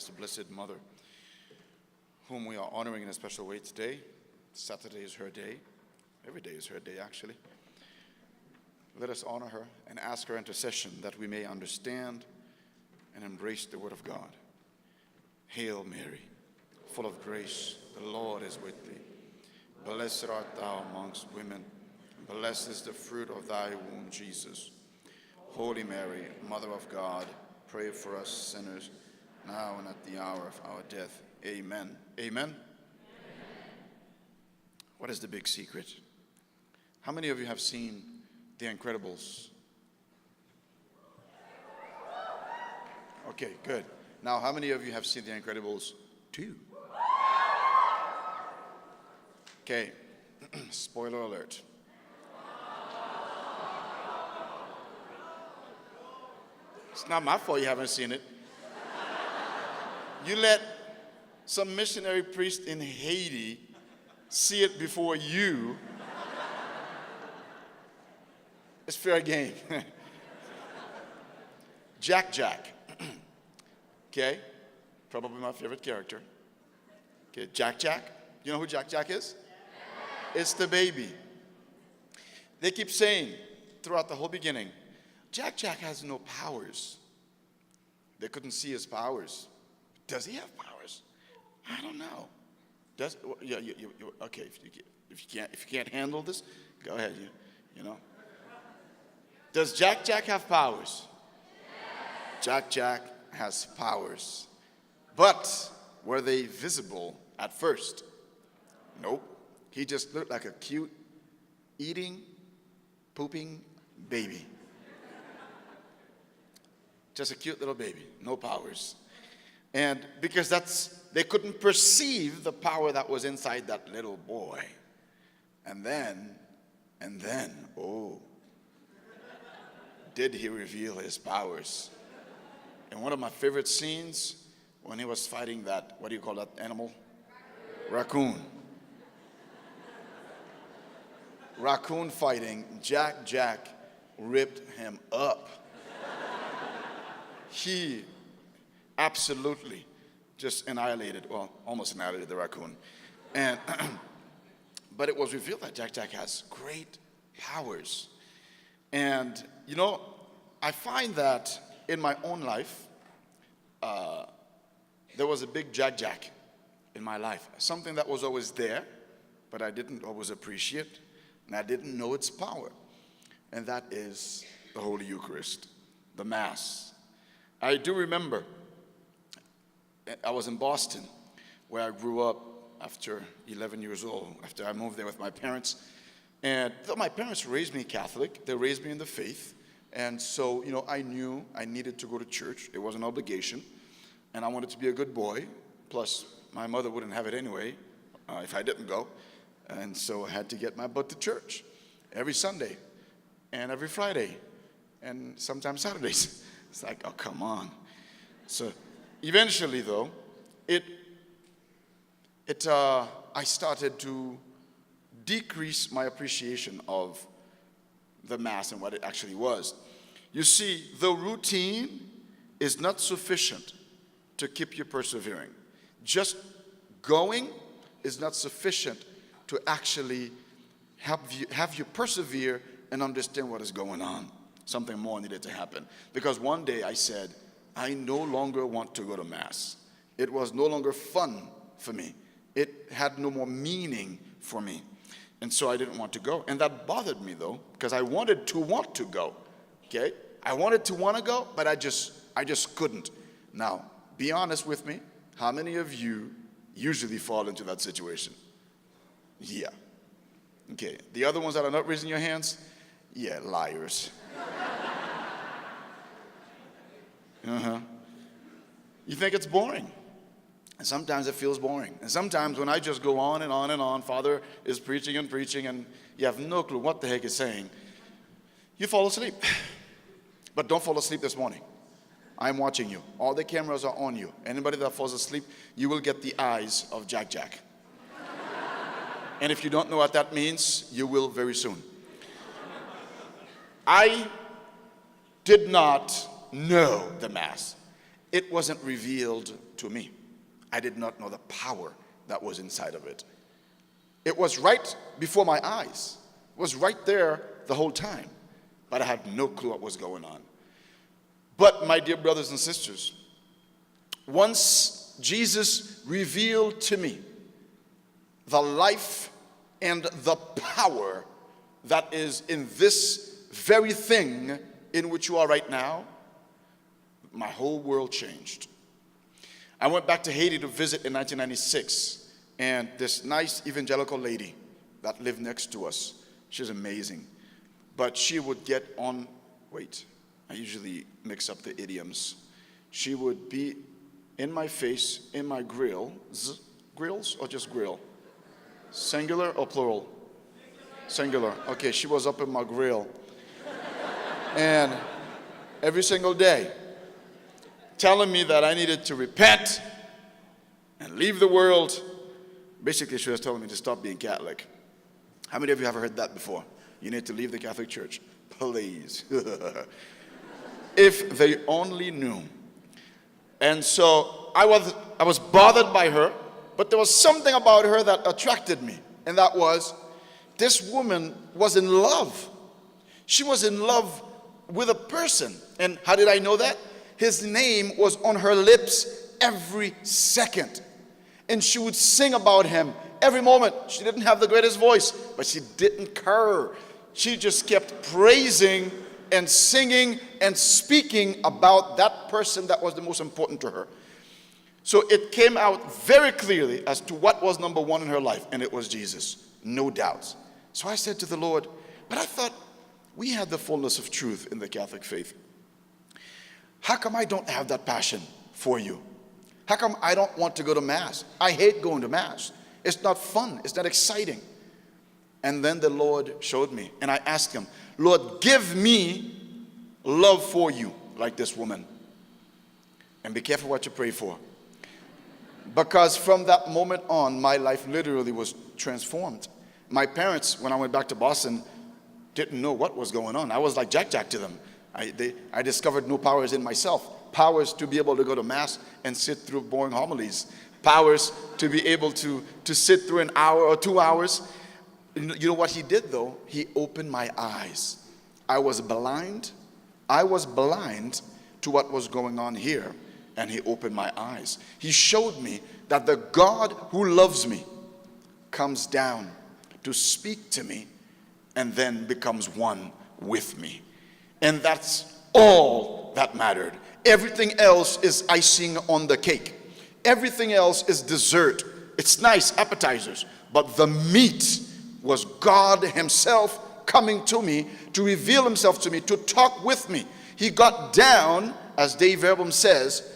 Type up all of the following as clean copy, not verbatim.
has the Blessed Mother, whom we are honoring in a special way today. Saturday is her day. Every day is her day, actually. Let us honor her and ask her intercession that we may understand and embrace the Word of God. Hail Mary, full of grace, the Lord is with thee. Blessed art thou amongst women, and blessed is the fruit of thy womb, Jesus. Holy Mary, Mother of God, pray for us sinners, now and at the hour of our death. Amen. Amen. What is the big secret? How many of you have seen The Incredibles? Okay, good. Now, how many of you have seen The Incredibles 2? Okay, spoiler alert. It's not my fault you haven't seen it. You let some missionary priest in Haiti see it before you. It's fair game. Jack. Okay, probably my favorite character. Okay, Jack. You know who Jack is? It's the baby. They keep saying throughout the whole beginning, Jack has no powers. They couldn't see his powers. Does he have powers? I don't know. Does okay? If you can't handle this, go ahead. You know. Does Jack have powers? Yes. Jack has powers, but were they visible at first? Nope. He just looked like a cute, eating, pooping baby. Just a cute little baby, no powers. And because they couldn't perceive the power that was inside that little boy. And then, did he reveal his powers? And one of my favorite scenes, when he was fighting that, what do you call that animal? Raccoon. Raccoon fighting, Jack ripped him up. He absolutely just almost annihilated the raccoon. And but it was revealed that Jack has great powers. And I find that in my own life, there was a big Jack in my life. Something that was always there, but I didn't always appreciate, and I didn't know its power. And that is the Holy Eucharist, the Mass. I do remember, I was in Boston, where I grew up after 11 years old, after I moved there with my parents. And though my parents raised me Catholic, they raised me in the faith. And so, I knew I needed to go to church. It was an obligation. And I wanted to be a good boy. Plus, my mother wouldn't have it anyway if I didn't go. And so I had to get my butt to church every Sunday and every Friday and sometimes Saturdays. It's like, oh, come on. So eventually, though, I started to decrease my appreciation of the Mass and what it actually was. You see, the routine is not sufficient to keep you persevering. Just going is not sufficient to actually have you persevere and understand what is going on. Something more needed to happen. Because one day I said, I no longer want to go to Mass. It was no longer fun for me. It had no more meaning for me. And so I didn't want to go. And that bothered me, though, because I wanted to want to go. Okay? I wanted to want to go, but I just couldn't. Now, be honest with me. How many of you usually fall into that situation? Yeah. Okay. The other ones that are not raising your hands? Yeah, liars. You think it's boring. And sometimes it feels boring. And sometimes when I just go on and on and on, Father is preaching and preaching, and you have no clue what the heck he's saying, you fall asleep. But don't fall asleep this morning. I'm watching you. All the cameras are on you. Anybody that falls asleep, you will get the eyes of Jack. And if you don't know what that means, you will very soon. I did not know the Mass. it wasn't revealed to me. I did not know the power that was inside of it. It was right before my eyes. It was right there the whole time. But I had no clue what was going on. But my dear brothers and sisters, once Jesus revealed to me the life and the power that is in this very thing in which you are right now, my whole world changed. I went back to Haiti to visit in 1996, and this nice evangelical lady that lived next to us, she's amazing, but she would get on, wait, I usually mix up the idioms. She would be in my face, in my grills or just grill? Singular or plural? Singular. Okay, she was up in my grill. And every single day, telling me that I needed to repent and leave the world. Basically, she was telling me to stop being Catholic. How many of you have heard that before? You need to leave the Catholic Church. Please. If they only knew. And so I was bothered by her, but there was something about her that attracted me. And that was, this woman was in love. She was in love with a person. And how did I know that? His name was on her lips every second. And she would sing about him every moment. She didn't have the greatest voice, but she didn't care. She just kept praising and singing and speaking about that person that was the most important to her. So it came out very clearly as to what was number one in her life, and it was Jesus, no doubts. So I said to the Lord, but I thought we had the fullness of truth in the Catholic faith. How come I don't have that passion for you? How come I don't want to go to Mass? I hate going to Mass. It's not fun. It's not exciting. And then the Lord showed me, and I asked him, Lord, give me love for you like this woman. And be careful what you pray for. Because from that moment on, my life literally was transformed. My parents, when I went back to Boston, didn't know what was going on. I was like Jack to them. I discovered new powers in myself. Powers to be able to go to Mass and sit through boring homilies. Powers to be able to sit through an hour or 2 hours. You know what he did, though? He opened my eyes. I was blind. I was blind to what was going on here, and he opened my eyes. He showed me that the God who loves me comes down to speak to me and then becomes one with me. And that's all that mattered. Everything else is icing on the cake. Everything else is dessert. It's nice, appetizers. But the meat was God himself coming to me to reveal himself to me, to talk with me. He got down, as Dave Verbum says,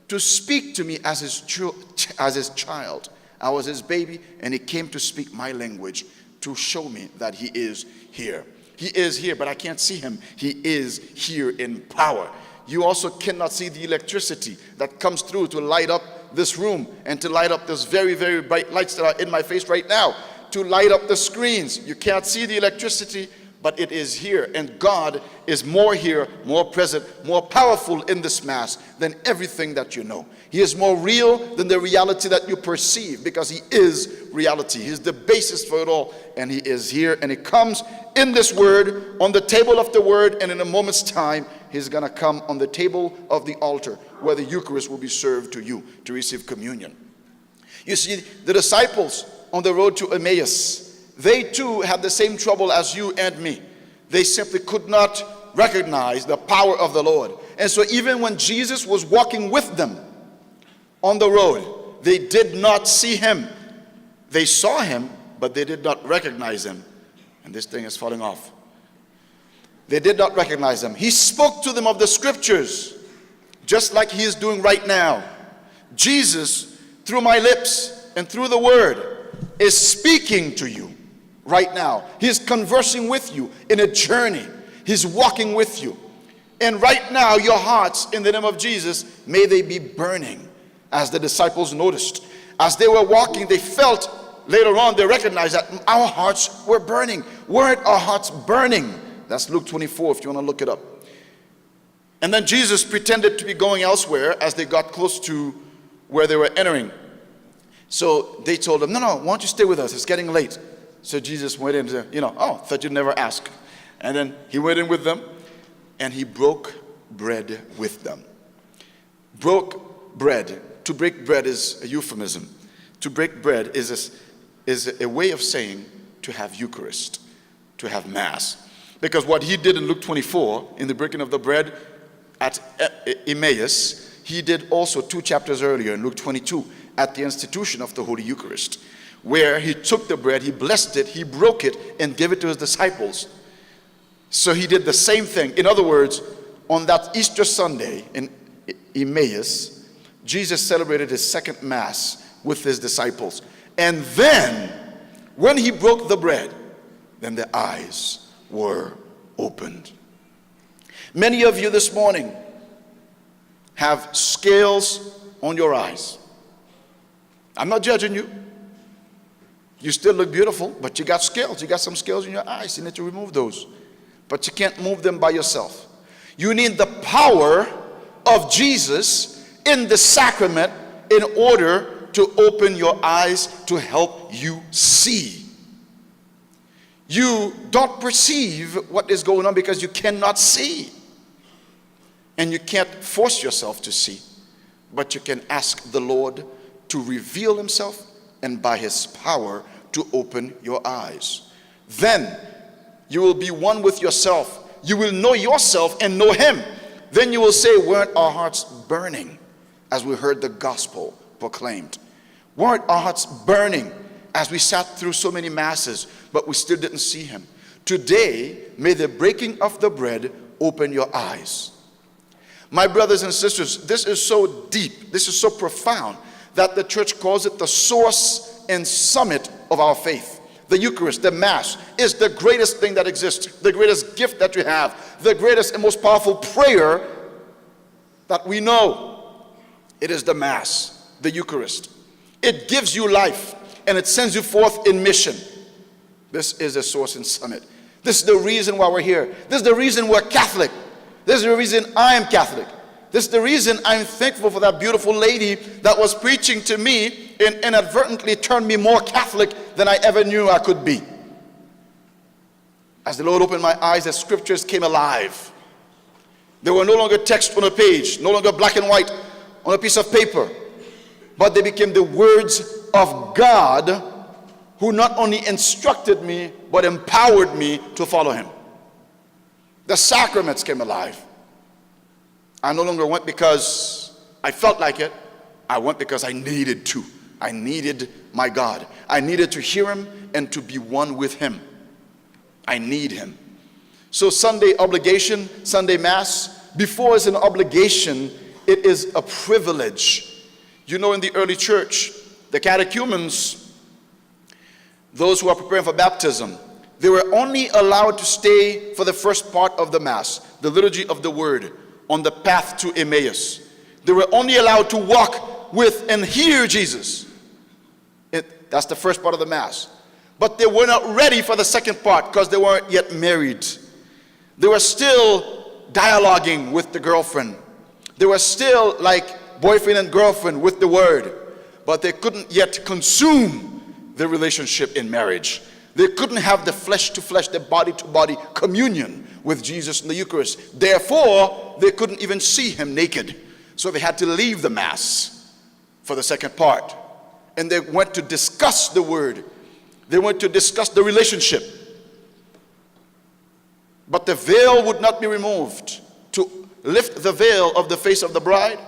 to speak to me as his child. I was his baby, and he came to speak my language to show me that he is here. He is here, but I can't see him. He is here in power. You also cannot see the electricity that comes through to light up this room and to light up those very, very bright lights that are in my face right now, to light up the screens. You can't see the electricity, but it is here. And God is more here, more present, more powerful in this Mass than everything that you know. He is more real than the reality that you perceive, because he is reality. He is the basis for it all, and he is here, and he comes in this word, on the table of the word, and in a moment's time, he's going to come on the table of the altar, where the Eucharist will be served to you to receive communion. You see, the disciples on the road to Emmaus, they too had the same trouble as you and me. They simply could not recognize the power of the Lord. And so even when Jesus was walking with them on the road, they did not see him. They saw him, but they did not recognize him. And this thing is falling off. They did not recognize him. He spoke to them of the scriptures, just like he is doing right now. Jesus, through my lips and through the word, is speaking to you right now. He's conversing with you in a journey. He's walking with you. And right now, your hearts, in the name of Jesus, may they be burning, as the disciples noticed. As they were walking, they felt, later on, they recognized that our hearts were burning. Weren't our hearts burning? That's Luke 24, if you want to look it up. And then Jesus pretended to be going elsewhere as they got close to where they were entering. So they told him, no, why don't you stay with us? It's getting late. So Jesus went in and said, thought you'd never ask. And then he went in with them, and he broke bread with them. Broke bread. To break bread is a euphemism. To break bread is a way of saying to have Eucharist, to have Mass. Because what he did in Luke 24, in the breaking of the bread at Emmaus, he did also 2 chapters earlier in Luke 22 at the institution of the Holy Eucharist, where he took the bread, he blessed it, he broke it, and gave it to his disciples. So he did the same thing. In other words, on that Easter Sunday in Emmaus, Jesus celebrated his second Mass with his disciples. And then, when he broke the bread, then their eyes were opened. Many of you this morning have scales on your eyes. I'm not judging you. You still look beautiful, but you got scales. You got some scales in your eyes. You need to remove those. But you can't move them by yourself. You need the power of Jesus in the sacrament in order to open your eyes to help you see. You don't perceive what is going on because you cannot see. And you can't force yourself to see. But you can ask the Lord to reveal himself and by his power to open your eyes. Then you will be one with yourself. You will know yourself and know him. Then you will say, weren't our hearts burning as we heard the gospel proclaimed? Weren't our hearts burning as we sat through so many masses, but we still didn't see him? Today, may the breaking of the bread open your eyes. My brothers and sisters, this is so deep, this is so profound, that the church calls it the source and summit of our faith. The Eucharist, the Mass, is the greatest thing that exists, the greatest gift that you have, the greatest and most powerful prayer that we know. It is the Mass, the Eucharist. It gives you life, and it sends you forth in mission. This is the source and summit. This is the reason why we're here. This is the reason we're Catholic. This is the reason I am Catholic. This is the reason I'm thankful for that beautiful lady that was preaching to me and inadvertently turned me more Catholic than I ever knew I could be. As the Lord opened my eyes, the scriptures came alive. They were no longer text on a page, no longer black and white on a piece of paper, but they became the words of God, who not only instructed me, but empowered me to follow him. The sacraments came alive. I no longer went because I felt like it. I went because I needed to. I needed my God. I needed to hear him and to be one with him. I need him. So Sunday obligation, Sunday Mass, before it's an obligation, it is a privilege. You know, in the early church, the catechumens, those who are preparing for baptism, they were only allowed to stay for the first part of the Mass, the liturgy of the Word, on the path to Emmaus. They were only allowed to walk with and hear Jesus. That's the first part of the Mass. But they were not ready for the second part because they weren't yet married. They were still dialoguing with the girlfriend. They were still like boyfriend and girlfriend with the Word. But they couldn't yet consume the relationship in marriage. They couldn't have the flesh-to-flesh, the body-to-body communion with Jesus in the Eucharist. Therefore, they couldn't even see him naked. So they had to leave the Mass for the second part. And they went to discuss the Word. They went to discuss the relationship. But the veil would not be removed to lift the veil of the face of the bride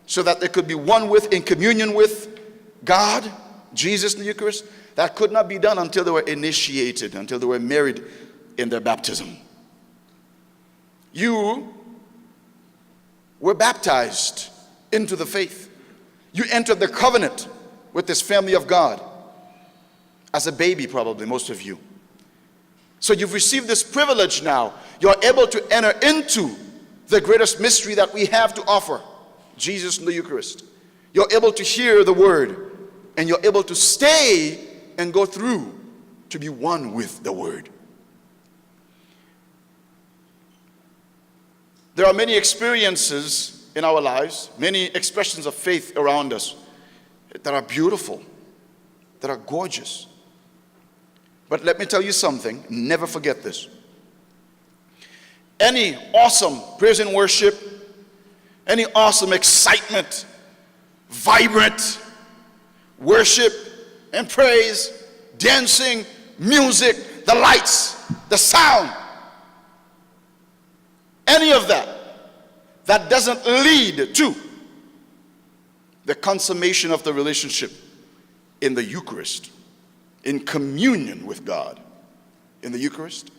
so that they could be one with, in communion with God, Jesus in the Eucharist. That could not be done until they were initiated, until they were married in their baptism. You were baptized into the faith. You entered the covenant with this family of God as a baby, probably, most of you. So you've received this privilege now. You're able to enter into the greatest mystery that we have to offer, Jesus in the Eucharist. You're able to hear the Word, and you're able to stay and go through to be one with the Word. There are many experiences in our lives, many expressions of faith around us that are beautiful, that are gorgeous. But let me tell you something, never forget this. Any awesome praise and worship, any awesome excitement, vibrant worship and praise, dancing, music, the lights, the sound, any of that doesn't lead to the consummation of the relationship in the Eucharist, in communion with God in the Eucharist.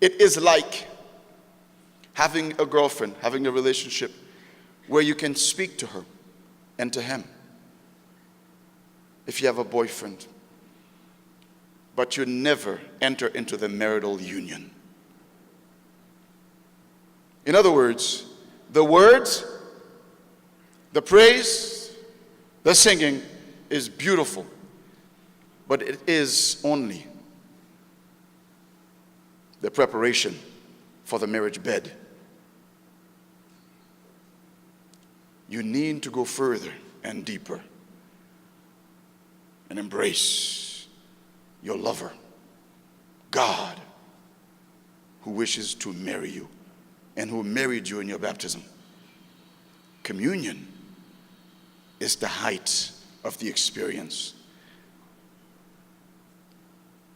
It is like having a girlfriend, having a relationship where you can speak to her and to him. If you have a boyfriend, but you never enter into the marital union. In other words, the words, the praise, the singing is beautiful, but it is only the preparation for the marriage bed. You need to go further and deeper and embrace your lover, God, who wishes to marry you and who married you in your baptism. Communion is the height of the experience.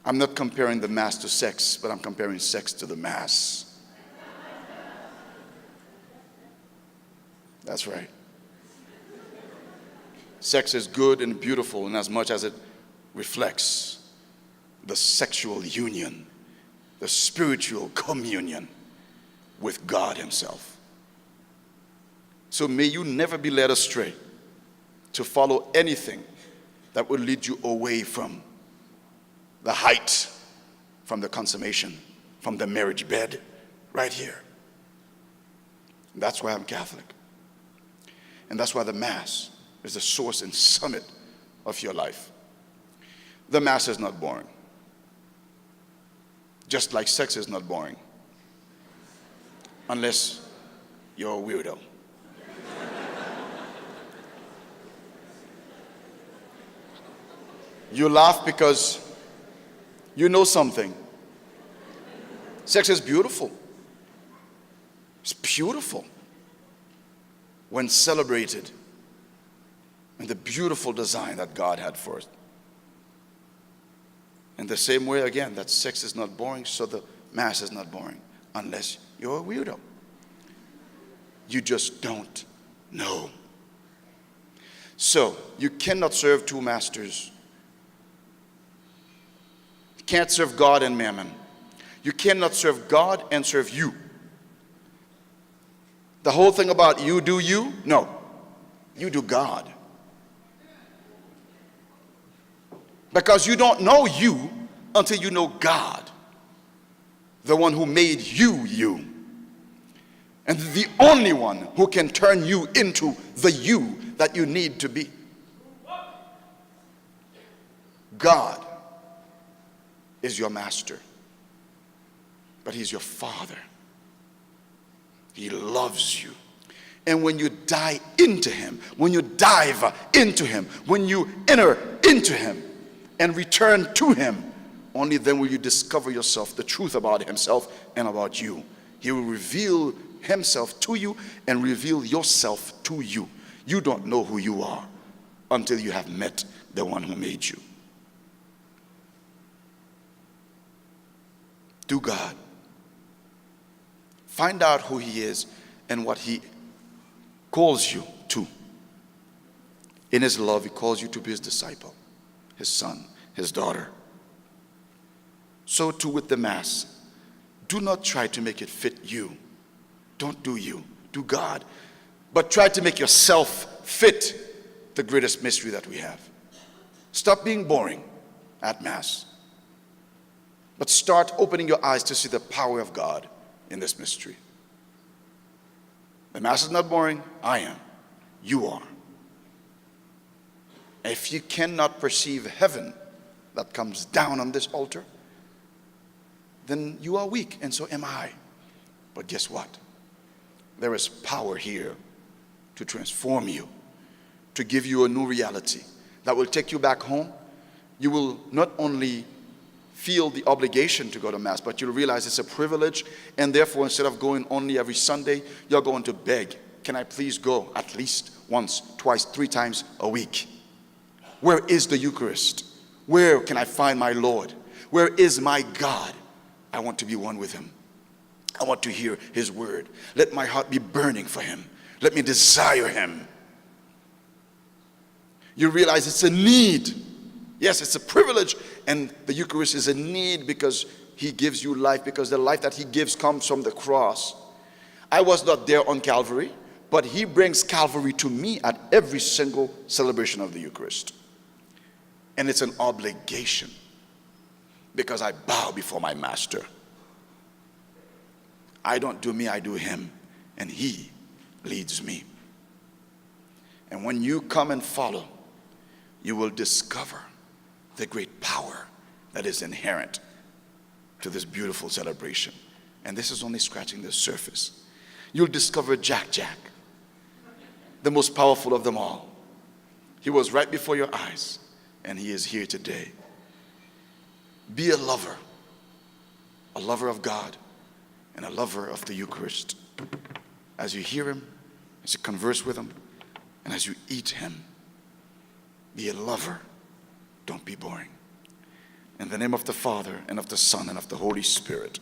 I'm not comparing the Mass to sex, but I'm comparing sex to the Mass. That's right. Sex is good and beautiful in as much as it reflects the sexual union, the spiritual communion with God himself. So may you never be led astray to follow anything that would lead you away from the height, from the consummation, from the marriage bed right here. And that's why I'm Catholic. And that's why the Mass is the source and summit of your life. The Mass is not boring. Just like sex is not boring. Unless you're a weirdo. You laugh because you know something. Sex is beautiful. It's beautiful when celebrated in the beautiful design that God had for it. In the same way, again, that sex is not boring, so the Mass is not boring, unless you're a weirdo. You just don't know. So, you cannot serve two masters. You can't serve God and mammon. You cannot serve God and serve you. The whole thing about you do you? No. You do God. Because you don't know you until you know God, the one who made you, you. And the only one who can turn you into the you that you need to be. God is your master, but he's your father. He loves you. And when you die into him, when you dive into him, when you enter into him and return to him, only then will you discover yourself, the truth about himself and about you. He will reveal himself to you and reveal yourself to you. You don't know who you are until you have met the one who made you. Do God. Find out who he is and what he calls you to. In his love, he calls you to be his disciple, his son, his daughter. So too with the Mass. Do not try to make it fit you. Don't do you. Do God. But try to make yourself fit the greatest mystery that we have. Stop being boring at Mass. But start opening your eyes to see the power of God in this mystery. The Mass is not boring. I am. You are. If you cannot perceive heaven that comes down on this altar, then you are weak, and so am I. But guess what? There is power here to transform you, to give you a new reality that will take you back home. You will not only feel the obligation to go to Mass, but you'll realize it's a privilege, and therefore instead of going only every Sunday, you're going to beg, can I please go at least once, twice, 3 times a week? Where is the Eucharist? Where can I find my Lord? Where is my God? I want to be one with him. I want to hear his word. Let my heart be burning for him. Let me desire him. You realize it's a need. Yes, it's a privilege, and the Eucharist is a need because he gives you life, because the life that he gives comes from the cross. I was not there on Calvary, but he brings Calvary to me at every single celebration of the Eucharist. And it's an obligation because I bow before my Master. I don't do me, I do him, and he leads me. And when you come and follow, you will discover the great power that is inherent to this beautiful celebration. And this is only scratching the surface. You'll discover Jack Jack, the most powerful of them all. He was right before your eyes, and he is here today. Be a lover of God, and a lover of the Eucharist. As you hear him, as you converse with him, and as you eat him, be a lover. Don't be boring. In the name of the Father, and of the Son, and of the Holy Spirit.